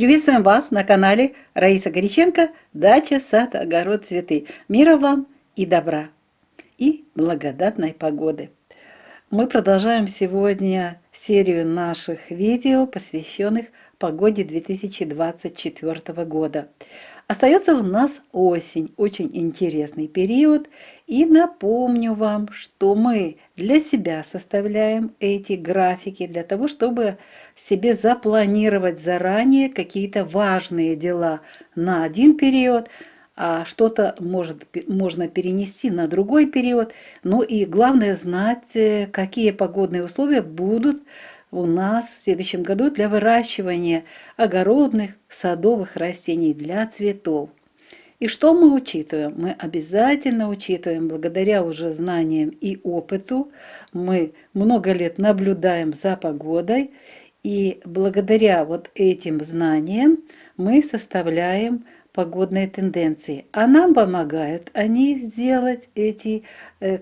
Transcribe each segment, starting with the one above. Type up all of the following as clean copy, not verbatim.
Приветствуем вас на канале Раиса Горяченко «Дача, сад, огород, цветы». Мира вам и добра, и благодатной погоды. Мы продолжаем сегодня серию наших видео, посвященных погоде 2024 года. Остается у нас осень, очень интересный период. И напомню вам, что мы для себя составляем эти графики, для того, чтобы себе запланировать заранее какие-то важные дела на один период, а что-то можно перенести на другой период. Ну и главное знать, какие погодные условия будут у нас в следующем году для выращивания огородных, садовых растений, для цветов. И что мы учитываем? Мы обязательно учитываем, благодаря уже знаниям и опыту, мы много лет наблюдаем за погодой, и благодаря вот этим знаниям мы составляем погодные тенденции. А нам помогают они сделать эти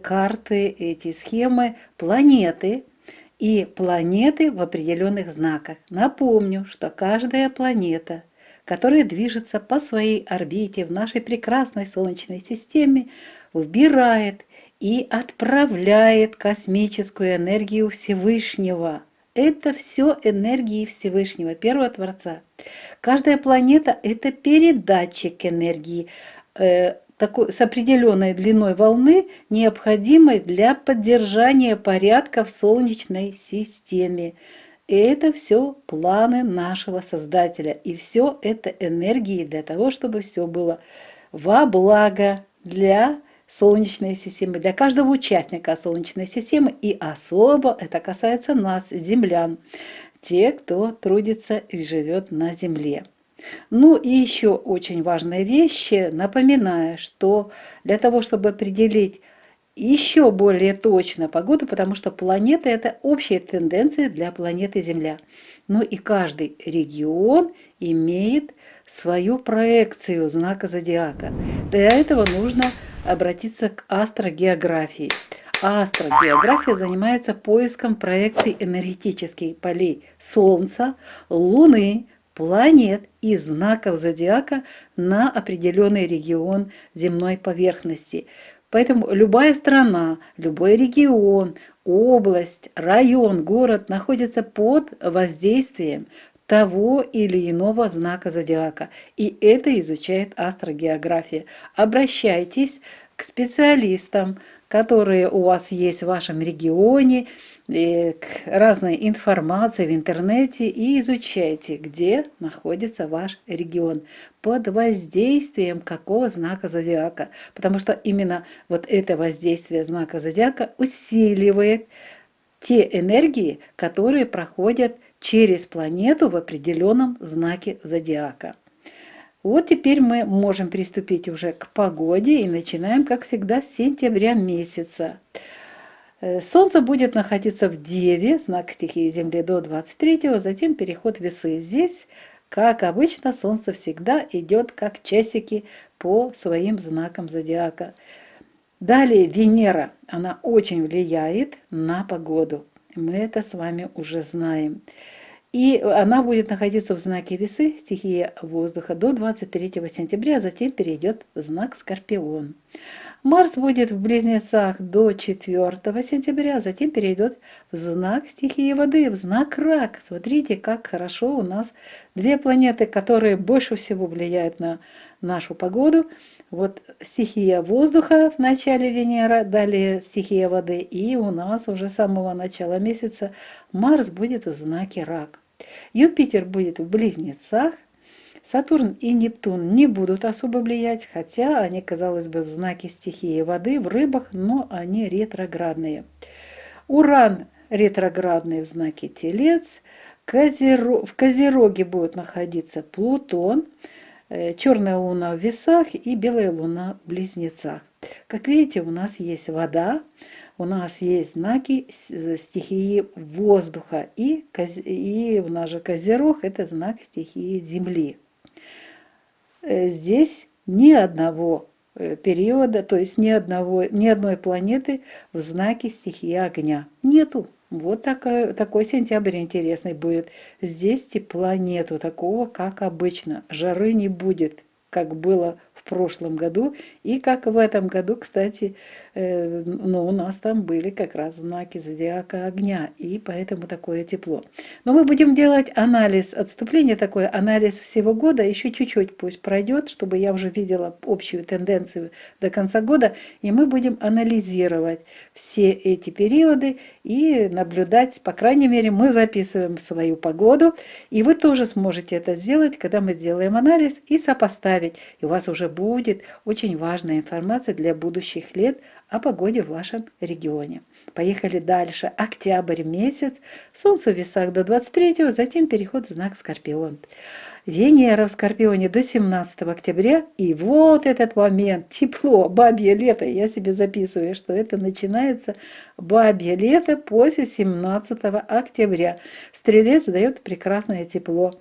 карты, эти схемы, планеты. И планеты в определенных знаках. Напомню, что каждая планета, которая движется по своей орбите в нашей прекрасной Солнечной системе, вбирает и отправляет космическую энергию Всевышнего. Это все энергии Всевышнего, Первого Творца. Каждая планета – это передатчик энергии, с определенной длиной волны, необходимой для поддержания порядка в Солнечной системе. И это все планы нашего Создателя. И все это энергии для того, чтобы все было во благо для Солнечной системы, для каждого участника Солнечной системы. И особо это касается нас, землян, те, кто трудится и живет на Земле. Ну и еще очень важная вещь, напоминаю, что для того, чтобы определить еще более точно погоду, потому что планета – это общая тенденция для планеты Земля. Но и каждый регион имеет свою проекцию знака зодиака. Для этого нужно обратиться к астрогеографии. Астрогеография занимается поиском проекций энергетических полей Солнца, Луны, планет и знаков зодиака на определенный регион земной поверхности. Поэтому любая страна, любой регион, область, район, город находится под воздействием того или иного знака зодиака. И это изучает астрогеография. Обращайтесь к специалистам, которые у вас есть в вашем регионе, к разной информации в интернете, и изучайте, где находится ваш регион, под воздействием какого знака зодиака. Потому что именно вот это воздействие знака зодиака усиливает те энергии, которые проходят через планету в определенном знаке зодиака. Вот теперь мы можем приступить уже к погоде и начинаем, как всегда, с сентября месяца. Солнце будет находиться в Деве, знак стихии Земли, до 23-го, затем переход в Весы. Здесь, как обычно, Солнце всегда идет как часики по своим знакам зодиака. Далее Венера, она очень влияет на погоду. Мы это с вами уже знаем. И она будет находиться в знаке Весы, стихия воздуха, до 23 сентября, а затем перейдет в знак Скорпион. Марс будет в Близнецах до 4 сентября, а затем перейдет в знак стихии воды, в знак Рак. Смотрите, как хорошо у нас две планеты, которые больше всего влияют на нашу погоду. Вот стихия воздуха в начале Венера, далее стихия воды, и у нас уже с самого начала месяца Марс будет в знаке Рак. Юпитер будет в Близнецах, Сатурн и Нептун не будут особо влиять, хотя они, казалось бы, в знаке стихии воды, в Рыбах, но они ретроградные. Уран ретроградный в знаке Телец, в Козероге будет находиться Плутон, черная луна в Весах и белая луна в Близнецах. Как видите, у нас есть вода, у нас есть знаки стихии воздуха, и у нас же Козерог – это знак стихии Земли. Здесь ни одного периода, то есть ни одной планеты в знаке стихии огня. Нету. Вот такой сентябрь интересный будет. Здесь тепла нету такого, как обычно. Жары не будет, как было в прошлом году. И как в этом году, кстати, но у нас там были как раз знаки зодиака огня. И поэтому такое тепло. Но мы будем делать анализ отступления, такой анализ всего года. Еще чуть-чуть пусть пройдет, чтобы я уже видела общую тенденцию до конца года. И мы будем анализировать все эти периоды и наблюдать, по крайней мере, мы записываем свою погоду, и вы тоже сможете это сделать, когда мы сделаем анализ и сопоставить. И у вас уже будет очень важная информация для будущих лет о погоде в вашем регионе. Поехали дальше. Октябрь месяц, Солнце в весах до 23-го, затем переход в знак Скорпион. Венера в Скорпионе до 17 октября. И вот этот момент, тепло, бабье лето. Я себе записываю, что это начинается бабье лето после 17 октября. Стрелец дает прекрасное тепло.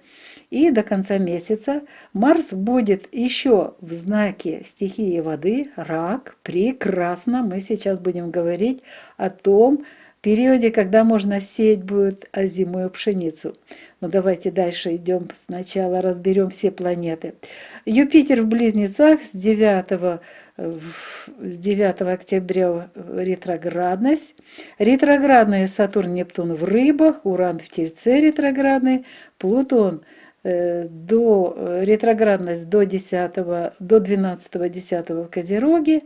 И до конца месяца Марс будет еще в знаке стихии воды, рак. Прекрасно. Мы сейчас будем говорить о том периоде, когда можно сеять будет озимую пшеницу. Но давайте дальше идем. Сначала разберем все планеты. Юпитер в Близнецах с 9 октября ретроградность. Ретроградные Сатурн, Нептун в Рыбах, Уран в Тельце ретроградный, Плутон ретроградность до 12-10 в Козероге.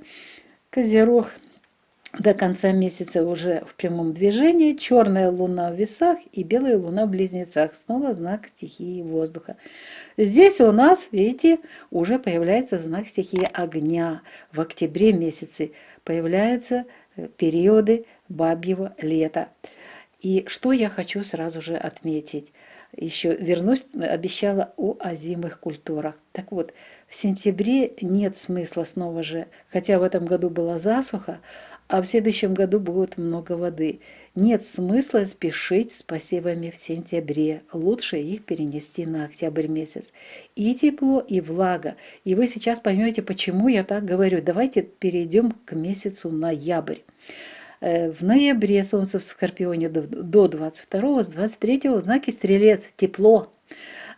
Козерог до конца месяца уже в прямом движении. Черная луна в Весах и белая луна в Близнецах. Снова знак стихии воздуха. Здесь у нас, видите, уже появляется знак стихии огня. В октябре месяце появляются периоды бабьего лета. И что я хочу сразу же отметить. Еще вернусь, обещала о озимых культурах. Так вот, в сентябре нет смысла снова же, хотя в этом году была засуха, а в следующем году будет много воды. Нет смысла спешить с посевами в сентябре. Лучше их перенести на октябрь месяц. И тепло, и влага. И вы сейчас поймете, почему я так говорю. Давайте перейдем к месяцу ноябрь. В ноябре Солнце в Скорпионе до 22-го, с 23-го знаки Стрелец, тепло.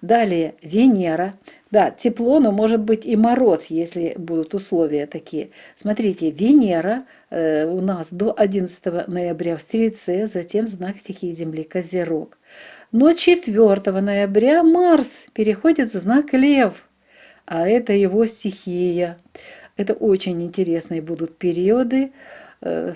Далее Венера, да, тепло, но может быть и мороз, если будут условия такие. Смотрите, Венера у нас до 11 ноября в Стрельце, затем знак стихии Земли Козерог. Но 4 ноября Марс переходит в знак Лев, а это его стихия. Это очень интересные будут периоды.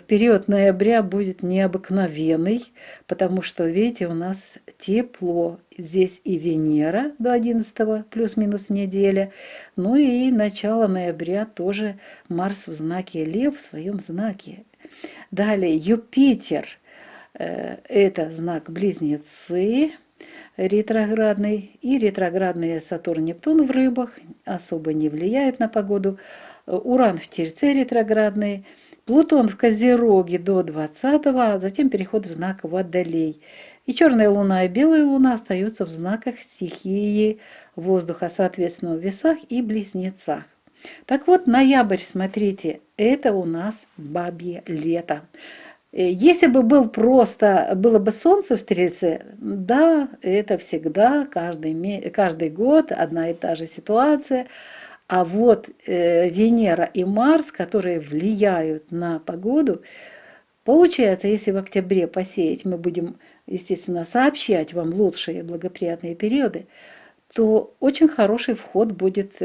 Период ноября будет необыкновенный, потому что, видите, у нас тепло. Здесь и Венера до 11 плюс-минус неделя. Ну и начало ноября тоже Марс в знаке Лев, в своем знаке. Далее Юпитер, это знак Близнецы, ретроградный. И ретроградный Сатурн-Нептун в Рыбах особо не влияет на погоду. Уран в Тельце ретроградный. Плутон в Козероге до 20-го, а затем переход в знак Водолей. И черная луна и белая луна остаются в знаках стихии воздуха, соответственно, в Весах и Близнецах. Так вот, ноябрь, смотрите, это у нас бабье лето. Если бы было бы солнце в Стрельце, да, это всегда, каждый год одна и та же ситуация. А вот Венера и Марс, которые влияют на погоду, получается, если в октябре посеять, мы будем, естественно, сообщать вам лучшие благоприятные периоды, то очень хороший вход будет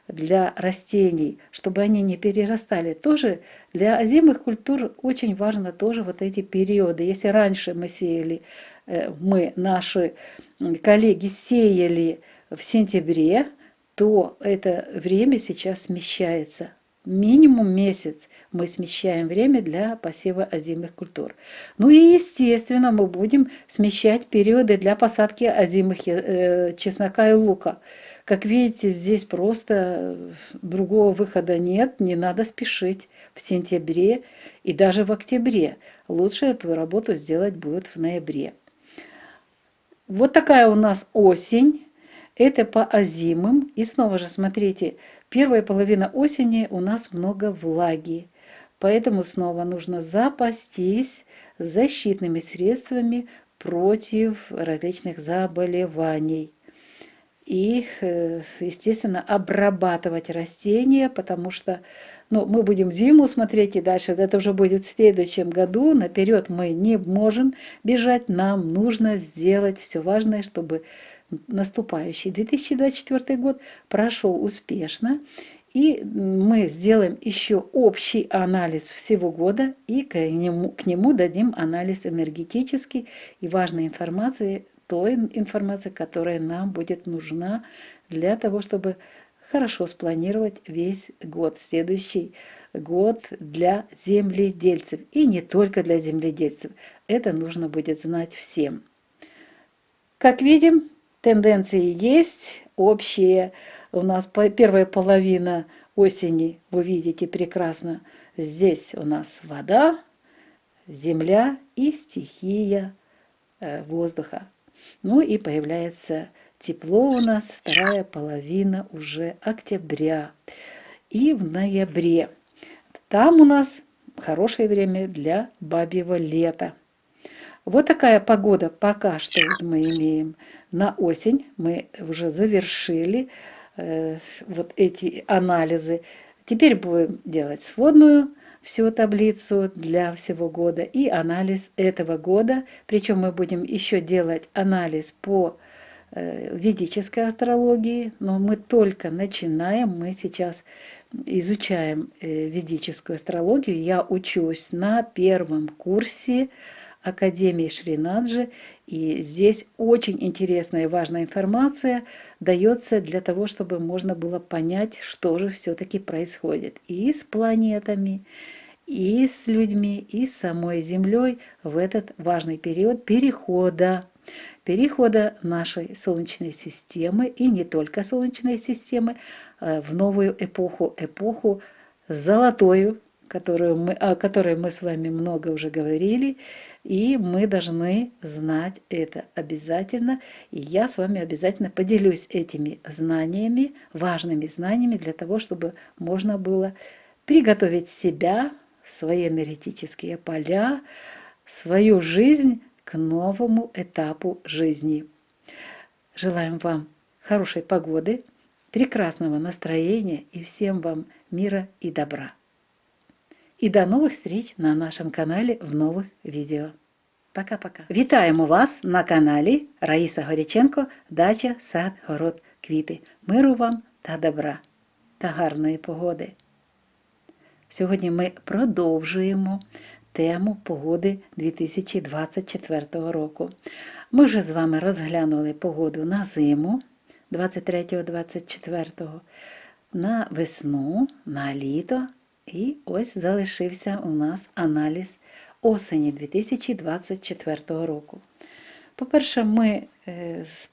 для растений, чтобы они не перерастали. Тоже для озимых культур очень важно тоже вот эти периоды. Если раньше мы сеяли, наши коллеги сеяли в сентябре, то это время сейчас смещается. Минимум месяц мы смещаем время для посева озимых культур. Ну и, естественно, мы будем смещать периоды для посадки озимых чеснока и лука. Как видите, здесь просто другого выхода нет, не надо спешить в сентябре и даже в октябре. Лучше эту работу сделать будет в ноябре. Вот такая у нас осень. Это по озимым. И снова же, смотрите, первая половина осени у нас много влаги. Поэтому снова нужно запастись с защитными средствами против различных заболеваний. И, естественно, обрабатывать растения, потому что мы будем зиму смотреть и дальше, это уже будет в следующем году, наперед мы не можем бежать, нам нужно сделать все важное, чтобы наступающий 2024 год прошел успешно, и мы сделаем еще общий анализ всего года, и к нему дадим анализ энергетический и важной информации, той информации, которая нам будет нужна для того, чтобы хорошо спланировать весь год, следующий год для земледельцев. И не только для земледельцев. Это нужно будет знать всем. Как видим, тенденции есть общие. У нас первая половина осени, вы видите прекрасно, здесь у нас вода, земля и стихия воздуха. Ну и появляется тепло у нас, вторая половина уже октября. И в ноябре. Там у нас хорошее время для бабьего лета. Вот такая погода пока что мы имеем на осень. Мы уже завершили вот эти анализы. Теперь будем делать сводную всю таблицу для всего года и анализ этого года. Причем мы будем еще делать анализ по ведической астрологии, но мы только начинаем, мы сейчас изучаем ведическую астрологию. Я учусь на первом курсе Академии Шрinaджи, и здесь очень интересная и важная информация дается для того, чтобы можно было понять, что же все-таки происходит и с планетами, и с людьми, и с самой Землей в этот важный период перехода нашей Солнечной системы, и не только Солнечной системы, в новую эпоху золотую, о которой мы с вами много уже говорили, и мы должны знать это обязательно, и я с вами обязательно поделюсь этими знаниями, важными знаниями, для того, чтобы можно было приготовить себя, свои энергетические поля, свою жизнь к новому этапу жизни. Желаем вам хорошей погоды, прекрасного настроения и всем вам мира и добра. І до нових встреч на нашому каналі в нових відео. Пока-пока. Вітаємо вас на каналі Раїса Горяченко «Дача, сад, город, квіти». Миру вам та добра та гарної погоди. Сьогодні ми продовжуємо тему погоди 2024 року. Ми вже з вами розглянули погоду на зиму 23-24, на весну, на літо. І ось залишився у нас аналіз осені 2024 року. По-перше, ми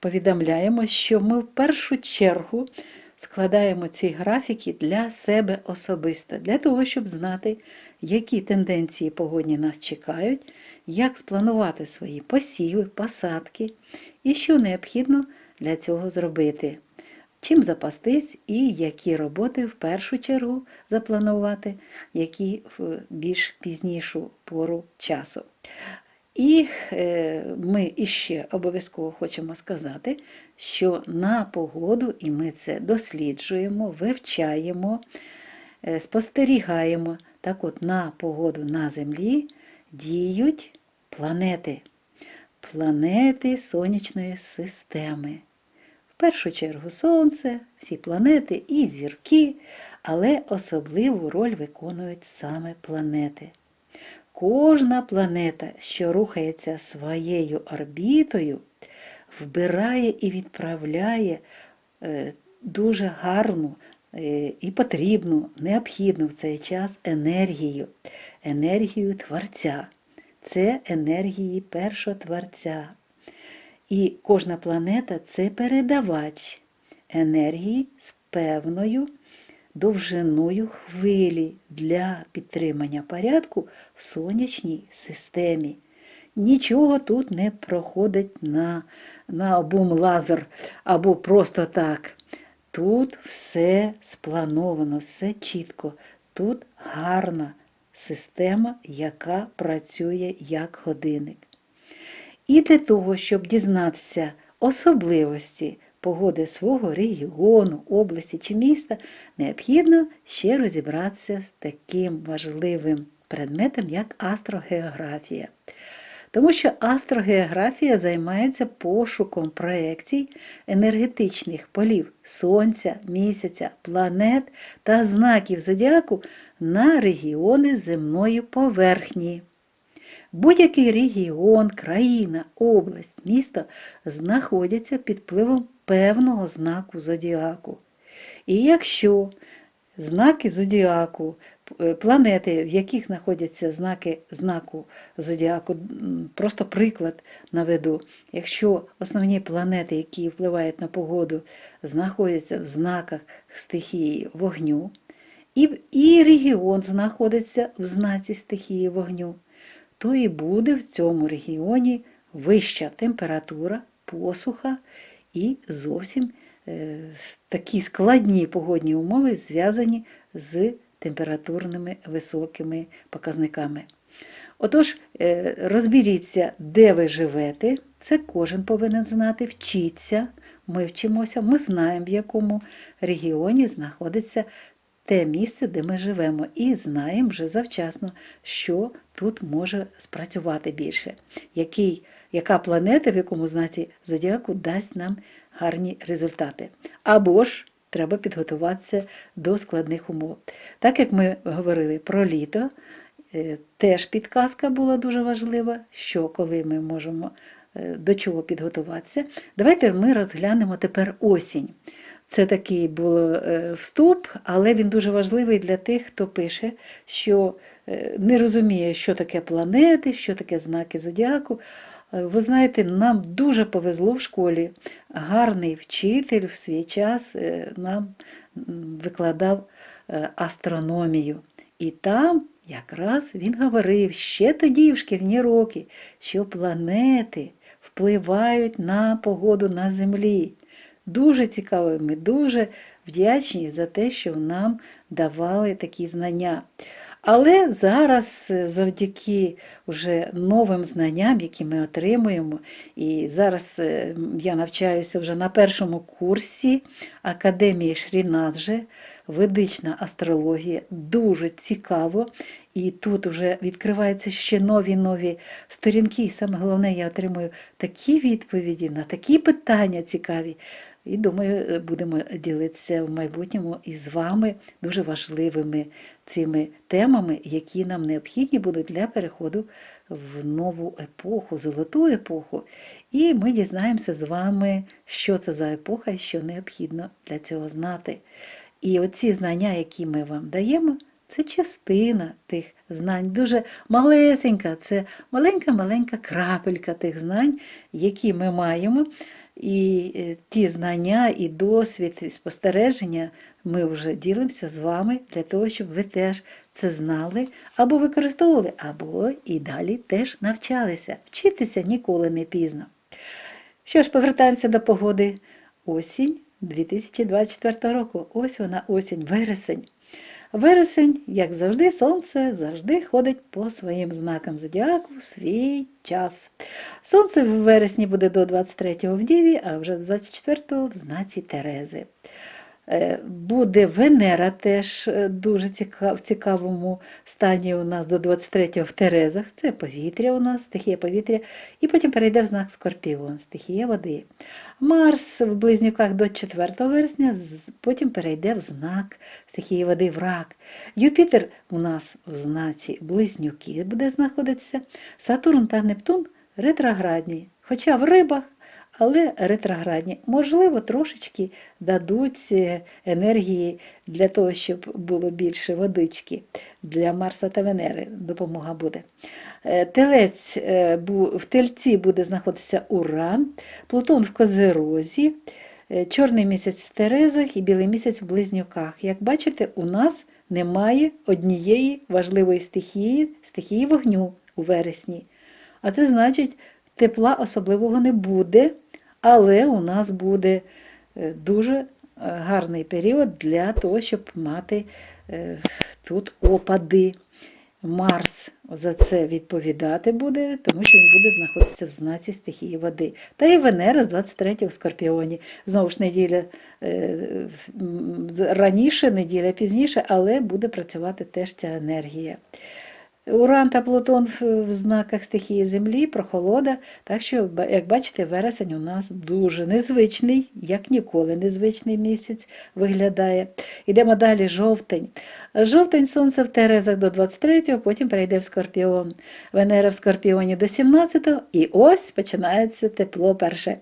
повідомляємо, що ми в першу чергу складаємо ці графіки для себе особисто, для того, щоб знати, які тенденції погодні нас чекають, як спланувати свої посіви, посадки і що необхідно для цього зробити. Чим запастись і які роботи в першу чергу запланувати, які в більш пізнішу пору часу. І ми іще обов'язково хочемо сказати, що на погоду, і ми це досліджуємо, вивчаємо, спостерігаємо, так от на погоду на Землі діють планети. Планети сонячної системи. В першу чергу Сонце, всі планети і зірки, але особливу роль виконують саме планети. Кожна планета, що рухається своєю орбітою, вбирає і відправляє дуже гарну і потрібну, необхідну в цей час енергію Творця. Це енергії Першотворця. І кожна планета – це передавач енергії з певною довжиною хвилі для підтримання порядку в сонячній системі. Нічого тут не проходить на бум-лазер або просто так. Тут все сплановано, все чітко. Тут гарна система, яка працює як годинник. І для того, щоб дізнатися особливості погоди свого регіону, області чи міста, необхідно ще розібратися з таким важливим предметом, як астрогеографія. Тому що астрогеографія займається пошуком проекцій енергетичних полів Сонця, Місяця, планет та знаків зодіаку на регіони земної поверхні. Будь-який регіон, країна, область, місто знаходяться під впливом певного знаку зодіаку. І якщо знаки зодіаку, планети, в яких знаходяться знаку зодіаку, просто приклад наведу, якщо основні планети, які впливають на погоду, знаходяться в знаках стихії вогню, і регіон знаходиться в знаці стихії вогню, то і буде в цьому регіоні вища температура, посуха і зовсім такі складні погодні умови зв'язані з температурними високими показниками. Отож, розберіться, де ви живете, це кожен повинен знати, вчіться, ми вчимося, ми знаємо, в якому регіоні знаходиться те місце, де ми живемо, і знаємо вже завчасно, що тут може спрацювати більше, яка планета, в якому знаці зодіаку дасть нам гарні результати. Або ж треба підготуватися до складних умов. Так як ми говорили про літо, теж підказка була дуже важлива, що коли ми можемо до чого підготуватися. Давайте ми розглянемо тепер осінь. Це такий був вступ, але він дуже важливий для тих, хто пише, що не розуміє, що таке планети, що таке знаки зодіаку. Ви знаєте, нам дуже повезло в школі. Гарний вчитель в свій час нам викладав астрономію. І там якраз він говорив ще тоді, в шкільні роки, що планети впливають на погоду на Землі. Дуже цікаво, ми дуже вдячні за те, що нам давали такі знання. Але зараз завдяки вже новим знанням, які ми отримуємо, і зараз я навчаюся вже на першому курсі Академії Шрінаджі, ведична астрологія, дуже цікаво. І тут вже відкриваються ще нові сторінки. І саме головне, я отримую такі відповіді на такі питання цікаві. І думаю, будемо ділитися в майбутньому із вами дуже важливими цими темами, які нам необхідні будуть для переходу в нову епоху, золоту епоху. І ми дізнаємося з вами, що це за епоха і що необхідно для цього знати. І оці знання, які ми вам даємо, це частина тих знань, дуже малесенька, це маленька-маленька крапелька тих знань, які ми маємо. І ті знання, і досвід, і спостереження ми вже ділимося з вами для того, щоб ви теж це знали, або використовували, або і далі теж навчалися. Вчитися ніколи не пізно. Що ж, повертаємося до погоди. Осінь 2024 року. Ось вона осінь, вересень. Вересень, як завжди, сонце завжди ходить по своїм знакам зодіаку в свій час. Сонце в вересні буде до 23-го в Діві, а вже до 24-го в знаці Терези. Буде Венера теж дуже в цікавому стані у нас до 23-го в Терезах. Це повітря у нас, стихія повітря. І потім перейде в знак Скорпіон, стихія води. Марс в Близнюках до 4 вересня, потім перейде в знак стихії води в Рак. Юпітер у нас в знаці Близнюки буде знаходитися. Сатурн та Нептун ретроградні, хоча в Рибах, але ретроградні. Можливо, трошечки дадуть енергії для того, щоб було більше водички. Для Марса та Венери допомога буде. Телець, в Тельці буде знаходитися Уран, Плутон в Козерозі, чорний місяць в Терезах і білий місяць в Близнюках. Як бачите, у нас немає однієї важливої стихії вогню у вересні. А це значить, тепла особливого не буде, але у нас буде дуже гарний період для того, щоб мати тут опади. Марс за це відповідати буде, тому що він буде знаходитися в знаці стихії води. Та і Венера з 23 в Скорпіоні. Знову ж неділя раніше, неділя пізніше, але буде працювати теж ця енергія. Уран та Плутон в знаках стихії Землі, прохолода, так що, як бачите, вересень у нас дуже незвичний, як ніколи незвичний місяць виглядає. Йдемо далі, жовтень. Жовтень сонце в Терезах до 23-го, потім перейде в Скорпіон. Венера в Скорпіоні до 17-го, і ось починається тепло перше.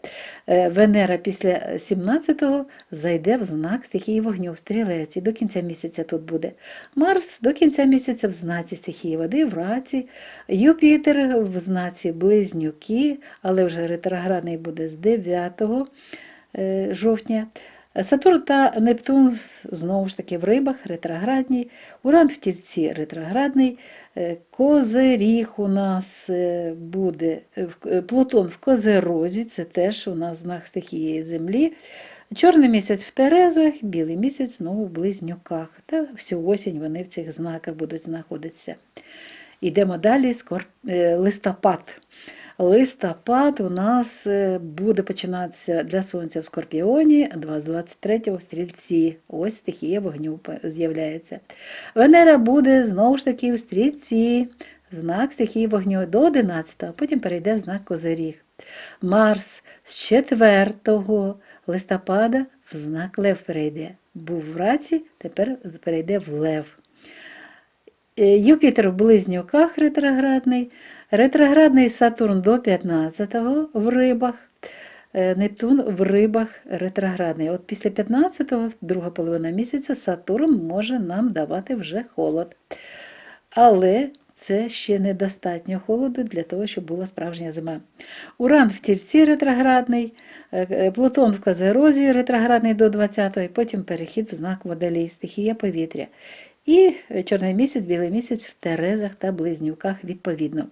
Венера після 17-го зайде в знак стихії вогню, в Стрілець, і до кінця місяця тут буде. Марс до кінця місяця в знаці стихії води, в Раці. Юпітер в знаці Близнюки, але вже ретроградний буде з 9 жовтня. Сатурн та Нептун знову ж таки в Рибах, ретроградні. Уран в Тільці ретроградний. Козиріг у нас буде, Плутон в Козерозі, це теж у нас знак стихії Землі. Чорний місяць в Терезах, білий місяць знову в Близнюках. Та всю осінь вони в цих знаках будуть знаходитися. Йдемо далі, листопад. Листопад у нас буде починатися для Сонця в Скорпіоні, з 23-го в Стрільці. Ось стихія вогню з'являється. Венера буде знову ж таки в Стрільці, знак стихії вогню до 11-го, потім перейде в знак Козиріг. Марс з 4 листопада в знак Лев перейде. Був в Раці, тепер перейде в Лев. Юпітер в Близнюках ретроградний. Ретроградний Сатурн до 15-го в Рибах. Нептун в Рибах ретроградний. От після 15-го, друга половина місяця, Сатурн може нам давати вже холод. Але це ще недостатньо холоду для того, щоб була справжня зима. Уран в Тільці ретроградний, Плутон в Козерозі ретроградний до 20-го, і потім перехід в знак Водолій, стихія повітря. І чорний місяць, білий місяць в Терезах та Близнюках відповідно.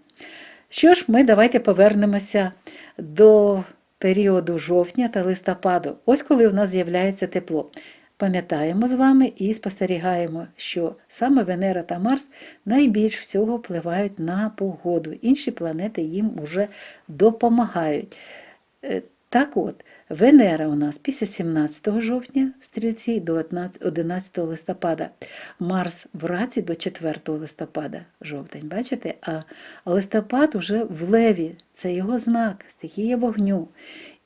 Що ж, ми давайте повернемося до періоду жовтня та листопаду. Ось коли в нас з'являється тепло. Пам'ятаємо з вами і спостерігаємо, що саме Венера та Марс найбільш всього впливають на погоду. Інші планети їм уже допомагають. Так от, Венера у нас після 17 жовтня в Стрільці до 11 листопада, Марс в Раці до 4 листопада, жовтень, бачите? А листопад уже в Леві, це його знак, стихія вогню.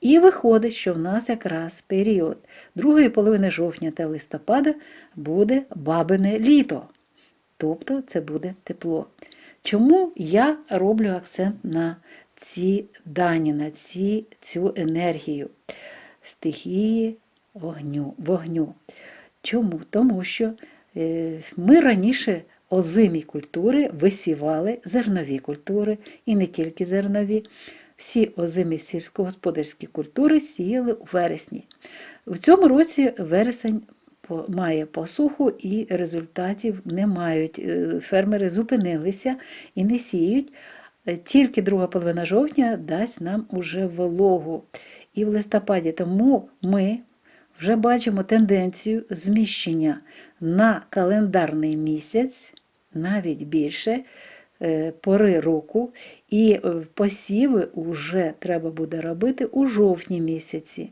І виходить, що в нас якраз період другої половини жовтня та листопада буде бабине літо, тобто це буде тепло. Чому я роблю акцент на ці дані, на цю енергію стихії вогню? Чому? Тому що ми раніше озимі культури висівали, зернові культури, і не тільки зернові. Всі озимі сільськогосподарські культури сіяли у вересні. В цьому році вересень має посуху і результатів не мають. Фермери зупинилися і не сіють. Тільки друга половина жовтня дасть нам уже вологу і в листопаді. Тому ми вже бачимо тенденцію зміщення на календарний місяць, навіть більше, пори року, і посіви вже треба буде робити у жовтні місяці.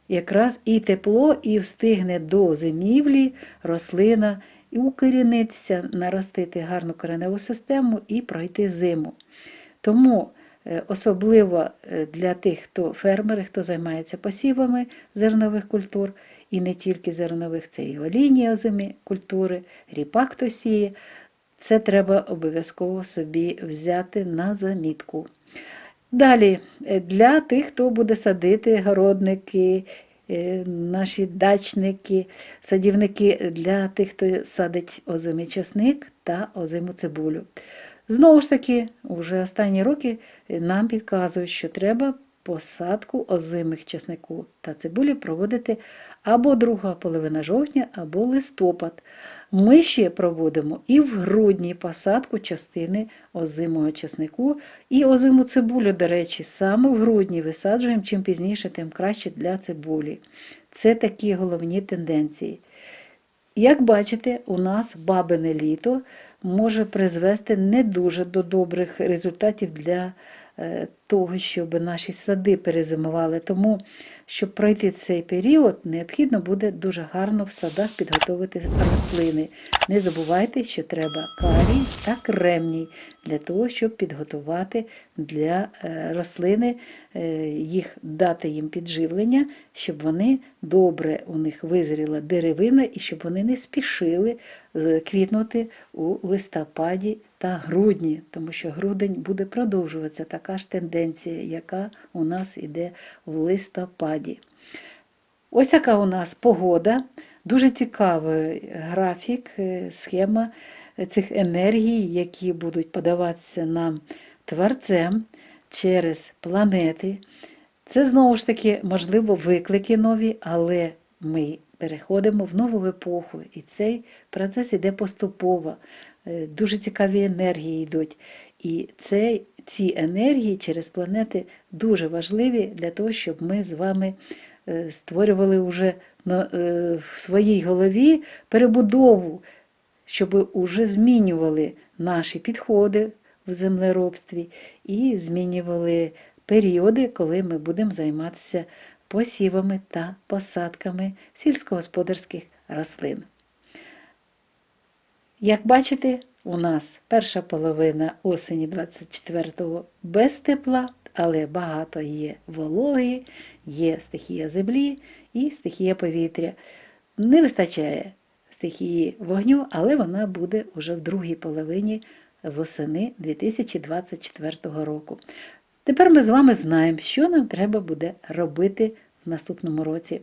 Якраз і тепло, і встигне до зимівлі рослина і укорінитися, наростити гарну кореневу систему і пройти зиму. Тому особливо для тих, хто фермери, хто займається посівами зернових культур, і не тільки зернових, це і олійні озимі культури, ріпак хто сіє, це треба обов'язково собі взяти на замітку. Далі, для тих, хто буде садити, городники, наші дачники, садівники, для тих, хто садить озимий часник та озиму цибулю. Знову ж таки, вже останні роки нам підказують, що треба посадку озимих часнику та цибулі проводити або друга половина жовтня, або листопад. Ми ще проводимо і в грудні посадку частини озимого часнику, і озиму цибулю, до речі, саме в грудні висаджуємо, чим пізніше, тим краще для цибулі. Це такі головні тенденції. Як бачите, у нас бабине літо може призвести не дуже до добрих результатів для того, щоб наші сади перезимували. Тому, щоб пройти цей період, необхідно буде дуже гарно в садах підготовити рослини. Не забувайте, що треба калій та кремній для того, щоб підготувати для рослини, їх дати їм підживлення, щоб вони добре у них визріла деревина і щоб вони не спішили квітнути у листопаді та грудні, тому що грудень буде продовжуватися така ж тенденція, яка у нас іде в листопаді. Ось така у нас погода, дуже цікавий графік, схема цих енергій, які будуть подаватися нам Творцем через планети. Це, знову ж таки, можливо, виклики нові, але ми переходимо в нову епоху, і цей процес іде поступово. Дуже цікаві енергії йдуть. І ці енергії через планети дуже важливі для того, щоб ми з вами створювали вже в своїй голові перебудову, щоб уже змінювали наші підходи в землеробстві і змінювали періоди, коли ми будемо займатися посівами та посадками сільськогосподарських рослин. Як бачите, у нас перша половина осені 24-го без тепла, але багато є вологи, є стихія землі і стихія повітря. Не вистачає стихії вогню, але вона буде вже в другій половині восени 2024 року. Тепер ми з вами знаємо, що нам треба буде робити в наступному році.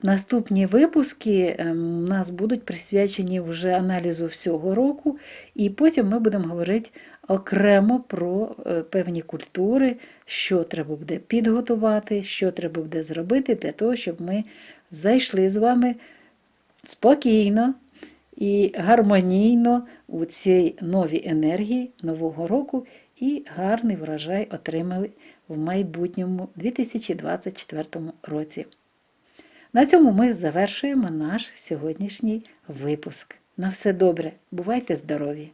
Наступні випуски у нас будуть присвячені вже аналізу всього року, і потім ми будемо говорити окремо про певні культури, що треба буде підготувати, що треба буде зробити для того, щоб ми зайшли з вами спокійно і гармонійно у цій новій енергії нового року і гарний врожай отримали в майбутньому 2024 році. На цьому ми завершуємо наш сьогоднішній випуск. На все добре, бувайте здорові!